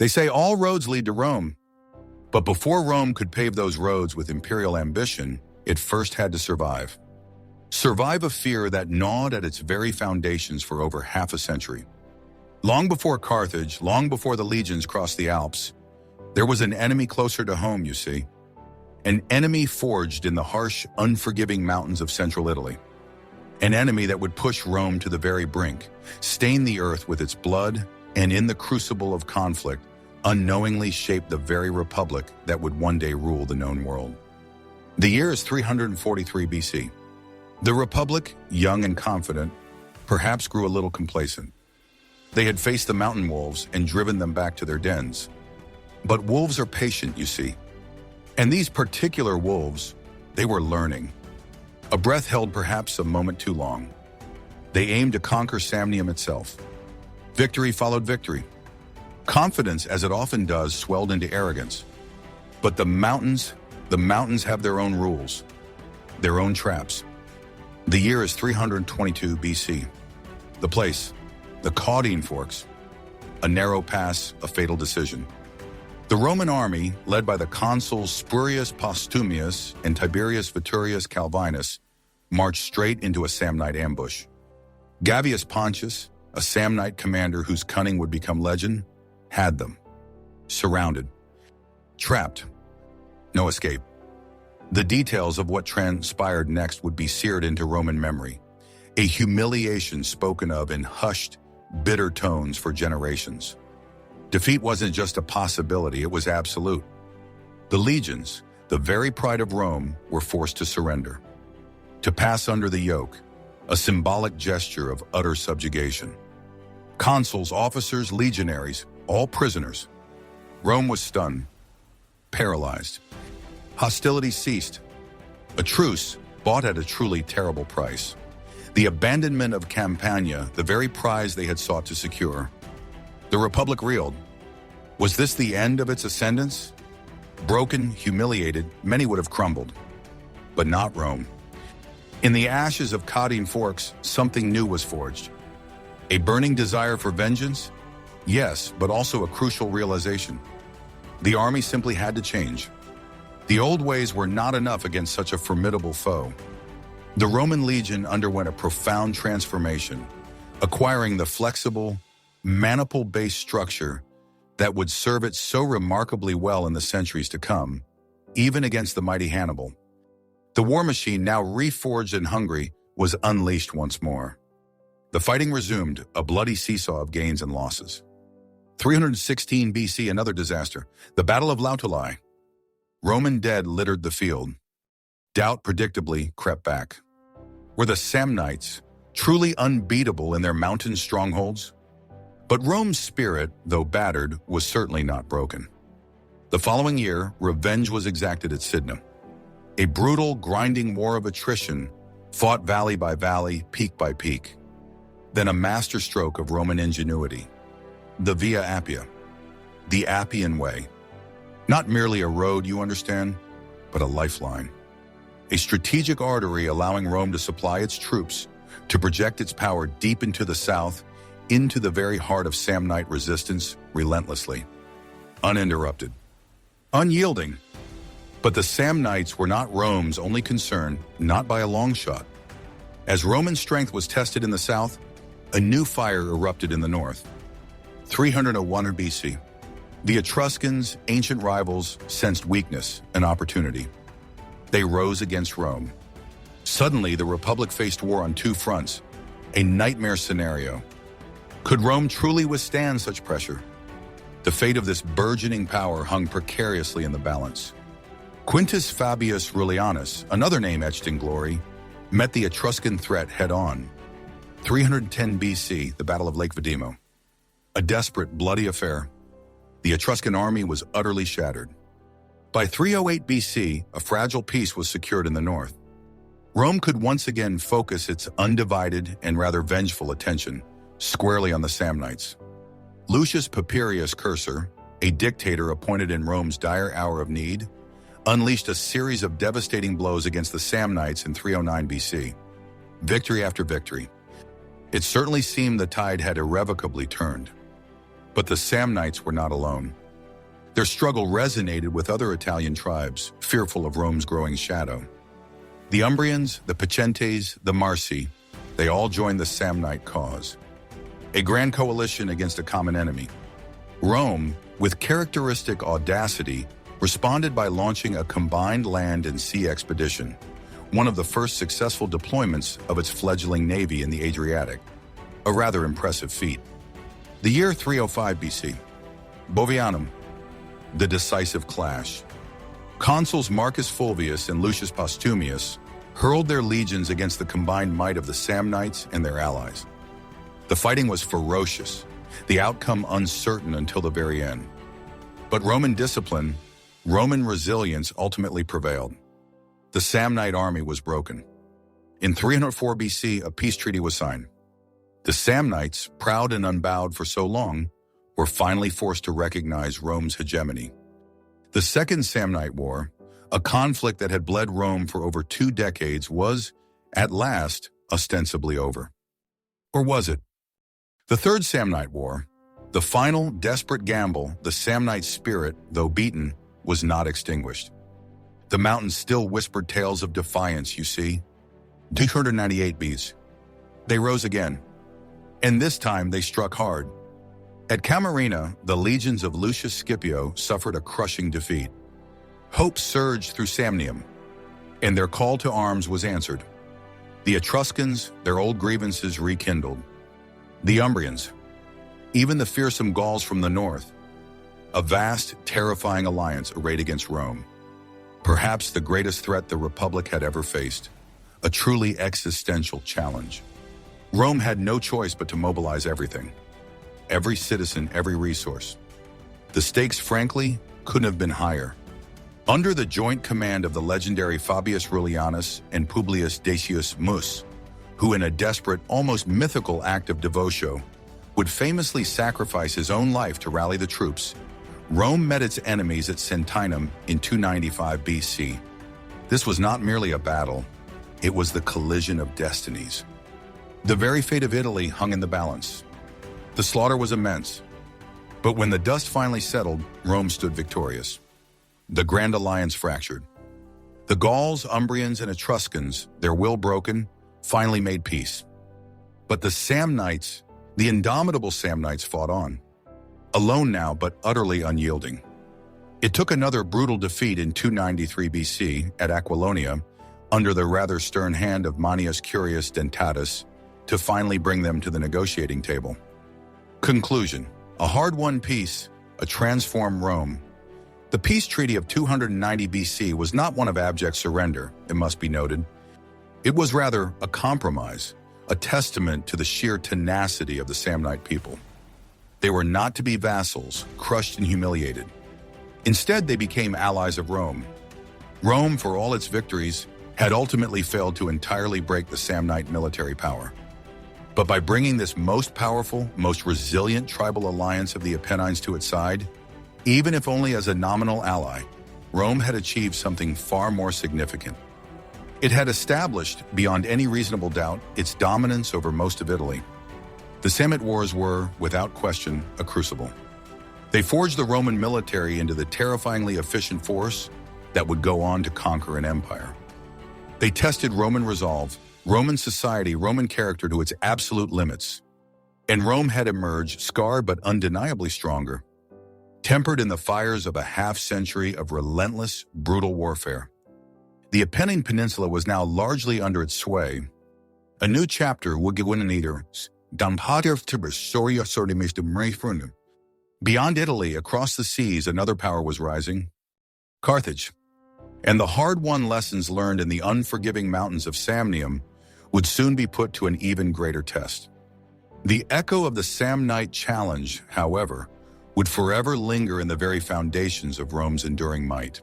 They say all roads lead to Rome, but before Rome could pave those roads with imperial ambition, it first had to survive. Survive a fear that gnawed at its very foundations for over half a century. Long before Carthage, long before the legions crossed the Alps, there was an enemy closer to home, you see. An enemy forged in the harsh, unforgiving mountains of central Italy. An enemy that would push Rome to the very brink, stain the earth with its blood, and in the crucible of conflict, unknowingly shape the very republic that would one day rule the known world. The year is 343 BC. The republic, young and confident, perhaps grew a little complacent. They had faced the mountain wolves and driven them back to their dens. But wolves are patient, you see. And these particular wolves, they were learning. A breath held perhaps a moment too long. They aimed to conquer Samnium itself. Victory followed victory. Confidence, as it often does, swelled into arrogance. But the mountains have their own rules, their own traps. The year is 322 BC. The place, the Caudine Forks, a narrow pass, a fatal decision. The Roman army, led by the consuls Spurius Postumius and Tiberius Veturius Calvinus, marched straight into a Samnite ambush. Gavius Pontius, a Samnite commander whose cunning would become legend, had them. Surrounded. Trapped. No escape. The details of what transpired next would be seared into Roman memory, a humiliation spoken of in hushed, bitter tones for generations. Defeat wasn't just a possibility, it was absolute. The legions, the very pride of Rome, were forced to surrender. To pass under the yoke, a symbolic gesture of utter subjugation. Consuls, officers, legionaries, all prisoners. Rome was stunned, paralyzed. Hostilities ceased. A truce bought at a truly terrible price. The abandonment of Campania, the very prize they had sought to secure. The Republic reeled. Was this the end of its ascendance? Broken, humiliated, many would have crumbled. But not Rome. In the ashes of Caudine Forks, something new was forged. A burning desire for vengeance? Yes, but also a crucial realization. The army simply had to change. The old ways were not enough against such a formidable foe. The Roman legion underwent a profound transformation, acquiring the flexible, maniple-based structure that would serve it so remarkably well in the centuries to come, even against the mighty Hannibal. The war machine, now reforged and hungry, was unleashed once more. The fighting resumed, a bloody seesaw of gains and losses. 316 BC, another disaster, the Battle of Lautulae. Roman dead littered the field. Doubt predictably crept back. Were the Samnites truly unbeatable in their mountain strongholds? But Rome's spirit, though battered, was certainly not broken. The following year, revenge was exacted at Sidnum. A brutal, grinding war of attrition, fought valley by valley, peak by peak. Then a masterstroke of Roman ingenuity. The Via Appia. The Appian Way. Not merely a road, you understand, but a lifeline. A strategic artery allowing Rome to supply its troops, to project its power deep into the south, into the very heart of Samnite resistance, relentlessly. Uninterrupted. Unyielding. But the Samnites were not Rome's only concern, not by a long shot. As Roman strength was tested in the south, a new fire erupted in the north. 301 BC. The Etruscans, ancient rivals, sensed weakness and opportunity. They rose against Rome. Suddenly, the Republic faced war on two fronts, a nightmare scenario. Could Rome truly withstand such pressure? The fate of this burgeoning power hung precariously in the balance. Quintus Fabius Rullianus, another name etched in glory, met the Etruscan threat head-on. 310 BC, the Battle of Lake Vadimo. A desperate, bloody affair. The Etruscan army was utterly shattered. By 308 BC, a fragile peace was secured in the north. Rome could once again focus its undivided and rather vengeful attention squarely on the Samnites. Lucius Papirius Cursor, a dictator appointed in Rome's dire hour of need, unleashed a series of devastating blows against the Samnites in 309 BC. Victory after victory. It certainly seemed the tide had irrevocably turned. But the Samnites were not alone. Their struggle resonated with other Italian tribes, fearful of Rome's growing shadow. The Umbrians, the Picentes, the Marsi, they all joined the Samnite cause. A grand coalition against a common enemy. Rome, with characteristic audacity, responded by launching a combined land and sea expedition, one of the first successful deployments of its fledgling navy in the Adriatic. A rather impressive feat. The year 305 BC. Bovianum. The decisive clash. Consuls Marcus Fulvius and Lucius Postumius hurled their legions against the combined might of the Samnites and their allies. The fighting was ferocious, the outcome uncertain until the very end. But Roman discipline, Roman resilience ultimately prevailed. The Samnite army was broken. In 304 BC, a peace treaty was signed. The Samnites, proud and unbowed for so long, were finally forced to recognize Rome's hegemony. The Second Samnite War, a conflict that had bled Rome for over 2 decades, was, at last, ostensibly over. Or was it? The Third Samnite War, the final desperate gamble, the Samnite spirit, though beaten, was not extinguished. The mountains still whispered tales of defiance, you see. 298 BC. They rose again. And this time they struck hard. At Camarina, the legions of Lucius Scipio suffered a crushing defeat. Hope surged through Samnium, and their call to arms was answered. The Etruscans, their old grievances rekindled. The Umbrians, even the fearsome Gauls from the north, a vast, terrifying alliance arrayed against Rome. Perhaps the greatest threat the Republic had ever faced, a truly existential challenge. Rome had no choice but to mobilize everything. Every citizen, every resource. The stakes, frankly, couldn't have been higher. Under the joint command of the legendary Fabius Rullianus and Publius Decius Mus, who in a desperate, almost mythical act of devotion, would famously sacrifice his own life to rally the troops, Rome met its enemies at Sentinum in 295 BC. This was not merely a battle, it was the collision of destinies. The very fate of Italy hung in the balance. The slaughter was immense, but when the dust finally settled, Rome stood victorious. The Grand Alliance fractured. The Gauls, Umbrians, and Etruscans, their will broken, finally made peace. But the Samnites, the indomitable Samnites, fought on. Alone now, but utterly unyielding. It took another brutal defeat in 293 BC at Aquilonia, under the rather stern hand of Manius Curius Dentatus, to finally bring them to the negotiating table. Conclusion: a hard-won peace, a transformed Rome. The peace treaty of 290 BC was not one of abject surrender, it must be noted. It was rather a compromise, a testament to the sheer tenacity of the Samnite people. They were not to be vassals, crushed and humiliated. Instead, they became allies of Rome. Rome, for all its victories, had ultimately failed to entirely break the Samnite military power. But by bringing this most powerful, most resilient tribal alliance of the Apennines to its side, even if only as a nominal ally, Rome had achieved something far more significant. It had established, beyond any reasonable doubt, its dominance over most of Italy. The Samnite Wars were, without question, a crucible. They forged the Roman military into the terrifyingly efficient force that would go on to conquer an empire. They tested Roman resolve, Roman society, Roman character to its absolute limits. And Rome had emerged, scarred but undeniably stronger, tempered in the fires of a half-century of relentless, brutal warfare. The Apennine Peninsula was now largely under its sway. A new chapter would begin in either. Beyond Italy, across the seas, another power was rising: Carthage. And the hard-won lessons learned in the unforgiving mountains of Samnium would soon be put to an even greater test. The echo of the Samnite challenge, however, would forever linger in the very foundations of Rome's enduring might.